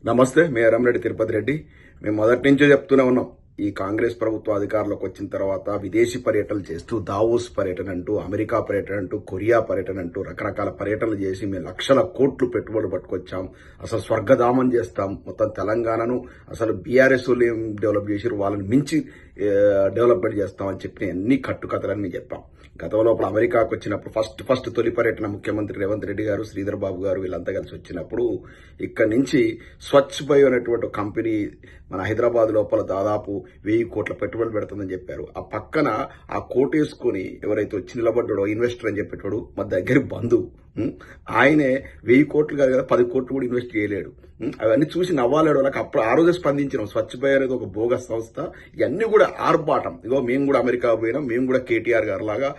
నమస్తే. మే రామరెడ్డి తిరుపతి రెడ్డి. మేము మొదటి నుంచే చెప్తూనే ఉన్నాం, ఈ కాంగ్రెస్ ప్రభుత్వం అధికారంలోకి వచ్చిన తర్వాత విదేశీ పర్యటనలు చేస్తూ దావోస్ పర్యటన అంటూ, అమెరికా పర్యటన అంటూ, కొరియా పర్యటన అంటూ రకరకాల పర్యటనలు చేసి మేము లక్షల కోట్లు పెట్టుబడులు పట్టుకొచ్చాం. అసలు స్వర్గధామం చేస్తాం మొత్తం తెలంగాణను. అసలు బీఆర్ఎస్ వాళ్ళు ఏం డెవలప్ చేసారు, వాళ్ళని మించి డెవలప్మెంట్ చేస్తామని చెప్పి అన్ని కట్టుకథలన్నీ చెప్పాం. గతంలో అమెరికాకు వచ్చినప్పుడు ఫస్ట్ తొలి పర్యటన ముఖ్యమంత్రి రేవంత్ రెడ్డి గారు, శ్రీధర్ బాబు గారు వీళ్ళంతా కలిసి వచ్చినప్పుడు ఇక్కడి నుంచి స్వచ్ఛ బయో అనేటువంటి కంపెనీ మన హైదరాబాద్ లోపల దాదాపు 1000 కోట్ల పెట్టుబడులు పెడుతుందని చెప్పారు. ఆ పక్కన ఆ కోట్ వేసుకుని ఎవరైతే వచ్చి నిలబడ్డాడో ఇన్వెస్టర్ అని చెప్పేటోడు మా దగ్గర బంధువు, ఆయనే 1000 కోట్లు కాదు కదా 10 కోట్లు కూడా ఇన్వెస్ట్ చేయలేడు. అవన్నీ చూసి నవ్వాలేడు. వాళ్ళకి అప్పుడు ఆ రోజే స్పందించినాం. స్వచ్ఛ బయో అనేది ఒక బోగస్ సంస్థ. ఇవన్నీ కూడా ఆర్భాటం. ఇగో మేము కూడా అమెరికా పోయినాం, మేము కూడా కేటీఆర్ గారు లాగా,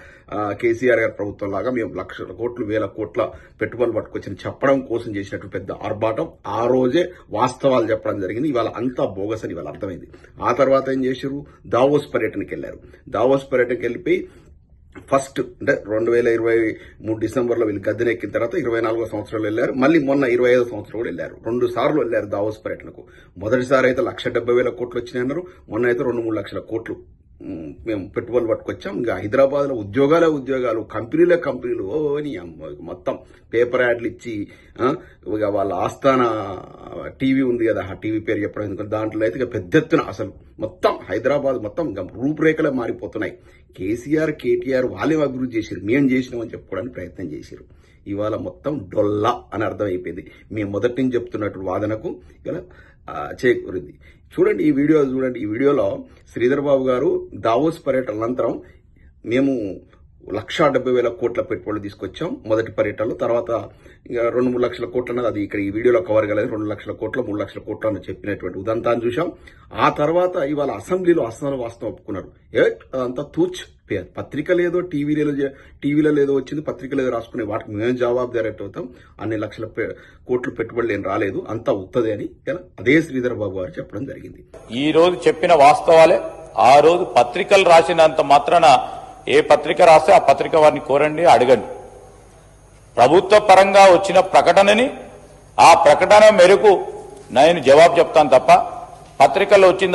కేసీఆర్ గారి ప్రభుత్వం లాగా మేము లక్షల కోట్లు 1000 కోట్ల పెట్టుబడులు పట్టుకొచ్చి చెప్పడం కోసం చేసినట్టు పెద్ద ఆర్భాటం. ఆ రోజే వాస్తవాలు చెప్పడం జరిగింది. ఇవాళ అంతా బోగస్ అని ఇవాళ అర్థమైంది. ఆ తర్వాత ఏం చేశారు, దావోస్ పర్యటనకి వెళ్లారు. దావోస్ పర్యటనకి వెళ్ళిపోయి ఫస్ట్ అంటే 2023 డిసెంబర్లో వీళ్ళు గద్దెనెక్కిన తర్వాత 24వ సంవత్సరంలో వెళ్లారు. మళ్ళీ మొన్న 25వ సంవత్సరం కూడా వెళ్లారు. 2 సార్లు వెళ్లారు దావోస్ పర్యటనకు. మొదటిసారి అయితే 1,70,000 కోట్లు వచ్చినాయన్నారు. మొన్న అయితే 2-3 లక్షల కోట్లు మేము పెట్టుబడులు పట్టుకొచ్చాం. ఇంకా హైదరాబాద్ లో ఉద్యోగాలు, కంపెనీలు అని మొత్తం పేపర్ యాడ్లు ఇచ్చి, ఇక వాళ్ళ ఆస్థాన టీవీ ఉంది కదా, ఆ టీవీ పేరు చెప్పడం ఎందుకంటే దాంట్లో అయితే పెద్ద ఎత్తున అసలు మొత్తం హైదరాబాద్ మొత్తం రూపురేఖలే మారిపోతున్నాయి. కేసీఆర్, కేటీఆర్ వాళ్ళే అభివృద్ధి చేశారు, మేము చేసినామని చెప్పుకోవడానికి ప్రయత్నం చేశారు. ఇవాళ మొత్తం డొల్లా అని అర్థమైపోయింది. మేము మొదటి నుంచి చెప్తున్నట్టు వాదనకు ఇలా చేకూరింది. చూడండి ఈ వీడియోలో శ్రీధర్ బాబు గారు దావోస్ పర్యటన అనంతరం మేము 1,70,000 కోట్ల పెట్టుబడులు తీసుకొచ్చాం మొదటి పర్యటనలో. తర్వాత ఇంకా 2-3 లక్షల కోట్లు అన్నది అది ఇక్కడ ఈ వీడియోలో కవర్ కాలేదు. 2 లక్షల కోట్లు 3 లక్షల కోట్లు అని చెప్పినటువంటి ఉదంతాన్ని చూసాం. ఆ తర్వాత ఇవాళ అసెంబ్లీలో అసలు వాస్తవం ఒప్పుకున్నారు. అదంతా తూచ్ పత్రిక లేదో టీవీలో లేదో వచ్చింది, పత్రిక లేదో రాసుకునే వాటికి మేము జవాబుదారీ అవుతాం. అన్ని లక్షల కోట్లు పెట్టుబడులు ఏం రాలేదు, అంతా ఉత్తదే అని అదే శ్రీధర్ బాబు గారు చెప్పడం జరిగింది. ఈ రోజు చెప్పిన వాస్తవాలే. ఆ రోజు పత్రికలు రాసినంత మాత్రాన ఏ పత్రిక రాస్తే ఆ పత్రిక వారిని కోరండి, అడగండి. ప్రభుత్వ పరంగా వచ్చిన ప్రకటనని ఆ ప్రకటన మేరకు నేను జవాబు చెప్తాను తప్ప పత్రికల్లో వచ్చిన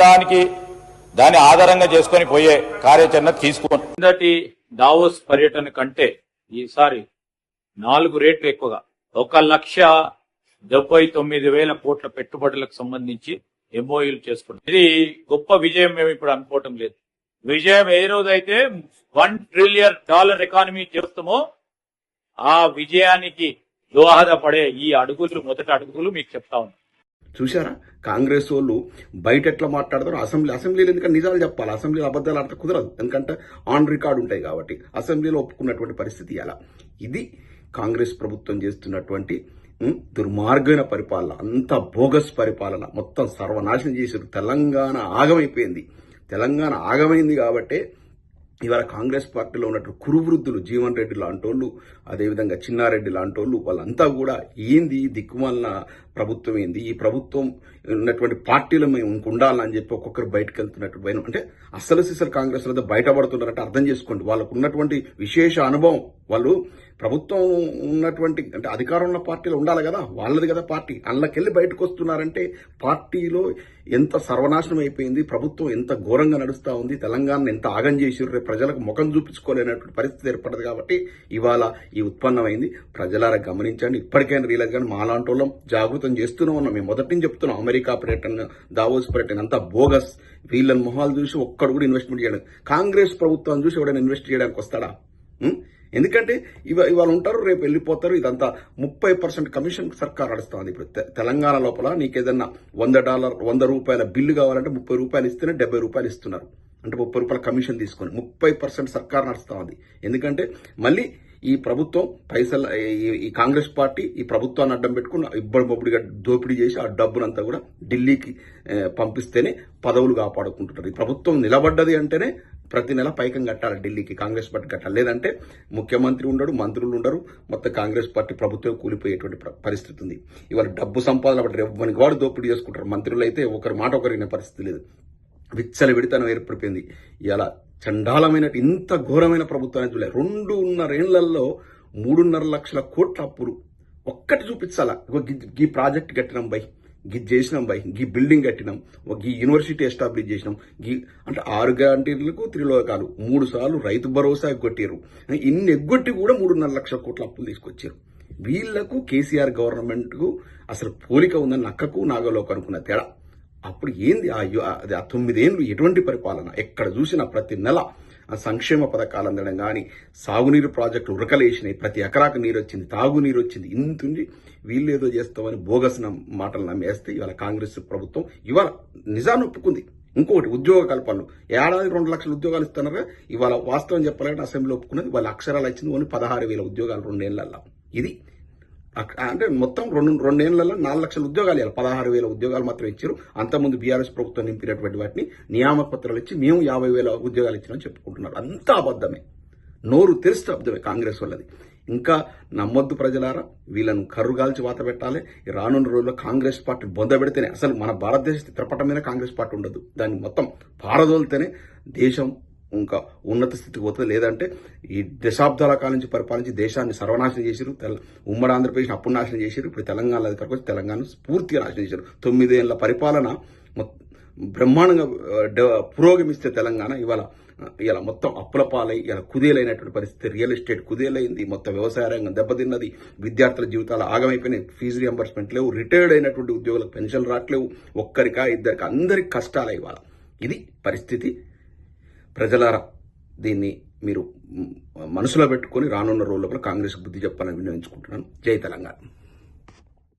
దాన్ని ఆధారంగా చేసుకుని పోయే కార్యాచరణ తీసుకోండి. కిందటి దావోస్ పర్యటన కంటే ఈసారి 4 రెట్లు ఎక్కువగా 1,79,000 కోట్ల పెట్టుబడులకు సంబంధించి ఎంఓయూలు చేసుకుంటాం. ఇది గొప్ప విజయం మేము ఇప్పుడు అనుకోవటం లేదు. విజయం ఏ రోజైతే $1 ట్రిలియన్ ఎకానమీ చేస్తామో ఆ విజయానికి దోహదపడే ఈ మొదటి అడుగులు మీకు చెప్తా ఉన్నాం. చూశారా, కాంగ్రెస్ వాళ్ళు బయట ఎట్లా మాట్లాడతారు, అసెంబ్లీలో ఎందుకంటే నిజాలు చెప్పాలి. అసెంబ్లీలో అబద్దాలు ఆడితే కుదరదు, ఎందుకంటే ఆన్ రికార్డు ఉంటాయి కాబట్టి. అసెంబ్లీలో ఒప్పుకున్నటువంటి పరిస్థితి అలా. ఇది కాంగ్రెస్ ప్రభుత్వం చేస్తున్నటువంటి దుర్మార్గమైన పరిపాలన, అంత బోగస్ పరిపాలన, మొత్తం సర్వనాశనం చేశారు. తెలంగాణ ఆగమైంది కాబట్టే ఇవాళ కాంగ్రెస్ పార్టీలో ఉన్నట్టు కురువృద్ధులు, జీవన్ రెడ్డి లాంటోళ్ళు, అదేవిధంగా చిన్నారెడ్డి లాంటోళ్ళు వాళ్ళంతా కూడా ఏంది దిక్కుమాలిన ప్రభుత్వం, ఏంది ఈ ప్రభుత్వం ఉన్నటువంటి పార్టీలు మేము ఉండాలని చెప్పి ఒక్కొక్కరు బయటకు వెళ్తున్నట్టు భయం. అంటే అసలు కాంగ్రెస్ లో బయటపడుతున్నారంటే అర్థం చేసుకోండి. వాళ్ళకు ఉన్నటువంటి విశేష అనుభవం. వాళ్ళు ప్రభుత్వం ఉన్నటువంటి అంటే అధికారం ఉన్న పార్టీలో ఉండాలి కదా, వాళ్ళది కదా పార్టీ. అందులోకెళ్ళి బయటకు వస్తున్నారంటే పార్టీలో ఎంత సర్వనాశనం అయిపోయింది, ప్రభుత్వం ఎంత ఘోరంగా నడుస్తా ఉంది, తెలంగాణ ఎంత ఆగం చేసిర్రు, రేపు ప్రజలకు ముఖం చూపించుకోలేనటువంటి పరిస్థితి ఏర్పడదు. కాబట్టి ఇవాళ ఈ ఉత్పన్నమైంది. ప్రజలారా గమనించండి. ఇప్పటికైనా రియలైజ్ కానీ మాలాంటి వాళ్ళం జాగృతం చేస్తూనే ఉన్నాం. మేము మొదటి నుంచి చెప్తున్నాం, అమెరికా పర్యటన, దావోస్ పర్యటన అంతా బోగస్. వీళ్ళని మొహాలు చూసి ఒక్కడు కూడా ఇన్వెస్ట్మెంట్ చేయడానికి, కాంగ్రెస్ ప్రభుత్వాన్ని చూసి ఎవడైనా ఇన్వెస్ట్ చేయడానికి వస్తాడా? ఎందుకంటే ఇవాళ ఉంటారు, రేపు వెళ్ళిపోతారు. ఇదంతా 30% కమిషన్ సర్కార్ నడుస్తుంది. ఇప్పుడు తెలంగాణ లోపల నీకేదన్నా $100 బిల్లు కావాలంటే ₹30 ఇస్తేనే ₹70 ఇస్తున్నారు. అంటే ₹30 కమిషన్ తీసుకొని 30% సర్కార్ నడుస్తుంది. ఎందుకంటే మళ్ళీ ఈ ప్రభుత్వం పైసలు, ఈ కాంగ్రెస్ పార్టీ ఈ ప్రభుత్వాన్ని అడ్డం పెట్టుకుని ఇబ్బడిబొబ్బడిగా దోపిడీ చేసి ఆ డబ్బునంతా కూడా ఢిల్లీకి పంపిస్తేనే పదవులు కాపాడుకుంటున్నారు. ఈ ప్రభుత్వం నిలబడ్డది అంటేనే ప్రతి నెల పైకం కట్టాలి ఢిల్లీకి, కాంగ్రెస్ పార్టీ కట్టాలి. లేదంటే ముఖ్యమంత్రి ఉండడు, మంత్రులు ఉండరు, మొత్తం కాంగ్రెస్ పార్టీ ప్రభుత్వం కూలిపోయేటువంటి పరిస్థితి ఉంది. ఇవాళ డబ్బు సంపాదన మనకి వాడు దోపిడీ చేసుకుంటారు. మంత్రులు అయితే ఒకరి మాట ఒకరిన పరిస్థితి లేదు. విచ్చల విడితనం ఏర్పడిపోయింది. ఇలా చండాలమైన ఇంత ఘోరమైన ప్రభుత్వాన్ని చూడలేదు. 2.5 ఏళ్లలో 3.5 లక్షల కోట్ల అప్పులు. ఒక్కటి చూపించాలా, ఈ ప్రాజెక్ట్ కట్టినాం బై, గి చేసినాం బై గీ బిల్డింగ్ కట్టినాం గీ యూనివర్సిటీ ఎస్టాబ్లిష్ చేసినాం గీ అంటే 6 గ్యారంటీలకు త్రిలోకాలు 3 సార్లు రైతు భరోసా ఎగ్గొట్టారు. ఇన్ని ఎగ్గొట్టి కూడా 3.5 లక్షల కోట్ల అప్పులు తీసుకొచ్చారు. వీళ్లకు కేసీఆర్ గవర్నమెంట్ కు అసలు పోలిక ఉందని నక్కకు నాగలోకి అనుకున్న తేడా. అప్పుడు ఏంది అది 9 ఏళ్ళు ఎటువంటి పరిపాలన? ఎక్కడ చూసినా ప్రతి నెల సంక్షేమ పథకాలు అందడం కానీ, సాగునీరు ప్రాజెక్టులు ఉరకలేసినాయి, ప్రతి ఎకరాకు నీరు వచ్చింది, తాగునీరు వచ్చింది. ఇంతుంది వీళ్ళు ఏదో చేస్తామని బోగస్ మాటలు నమ్మేస్తే ఇవాళ కాంగ్రెస్ ప్రభుత్వం ఇవాళ నిజాన్ని ఒప్పుకుంది. ఇంకొకటి ఉద్యోగ కల్పనలు ఏడాది 2 లక్షల ఉద్యోగాలు ఇస్తున్నారుగా. ఇవాళ వాస్తవం చెప్పాలంటే అసెంబ్లీలో ఒప్పుకున్నది వాళ్ళ అక్షరాలు ఇచ్చింది ఓన్లీ 16,000 ఉద్యోగాలు 2 ఏళ్లలో. ఇది అంటే మొత్తం 2 ఏళ్లలో 4 లక్షల ఉద్యోగాలు ఇవ్వాలి. 16,000 ఉద్యోగాలు మాత్రం ఇచ్చారు. అంతకుముందు బీఆర్ఎస్ ప్రభుత్వం నింపినటువంటి వాటిని నియామక పత్రాలు ఇచ్చి మేము 50,000 ఉద్యోగాలు ఇచ్చినామని చెప్పుకుంటున్నారు. అంతా అబద్దమే, నోరు తెరిస్తే అబద్దమే కాంగ్రెస్ వాళ్ళది. ఇంకా నమ్మొద్దు ప్రజలారా, వీళ్ళను కర్రుగాల్చి వాత పెట్టాలి. రానున్న రోజుల్లో కాంగ్రెస్ పార్టీ బొంద పెడితేనే అసలు మన భారతదేశ చిత్రపటం మీద కాంగ్రెస్ పార్టీ ఉండదు. దాన్ని మొత్తం పారదోలితేనే దేశం ఇంకా ఉన్నత స్థితికి పోతుంది. లేదంటే ఈ దశాబ్దాల కాలం నుంచి పరిపాలించి దేశాన్ని సర్వనాశనం చేశారు. ఉమ్మడి ఆంధ్రప్రదేశ్ అప్పుడు నాశనం చేశారు. ఇప్పుడు తెలంగాణ అధికారికి వచ్చి తెలంగాణ పూర్తిగా నాశనం చేశారు. 9 ఏళ్ల పరిపాలన బ్రహ్మాండంగా పురోగమిస్తే తెలంగాణ ఇవాళ మొత్తం అప్పుల పాలై ఇలా కుదేలైనటువంటి పరిస్థితి. రియల్ ఎస్టేట్ కుదేలైంది, మొత్తం వ్యవసాయ రంగం దెబ్బతిన్నది, విద్యార్థుల జీవితాలు ఆగమైపోయినాయి, ఫీజు రియంబర్స్మెంట్ లేవు, రిటైర్డ్ అయినటువంటి ఉద్యోగులకు పెన్షన్ రావట్లేవు, ఒక్కరికా ఇద్దరికి అందరికి కష్టాలు ఇవాళ. ఇది పరిస్థితి. ప్రజలారా, దీన్ని మీరు మనసులో పెట్టుకుని రానున్న రోజుల్లో కాంగ్రెస్ బుద్ధి చెప్పాలని వినియోగించుకుంటున్నాను. జై తెలంగాణ.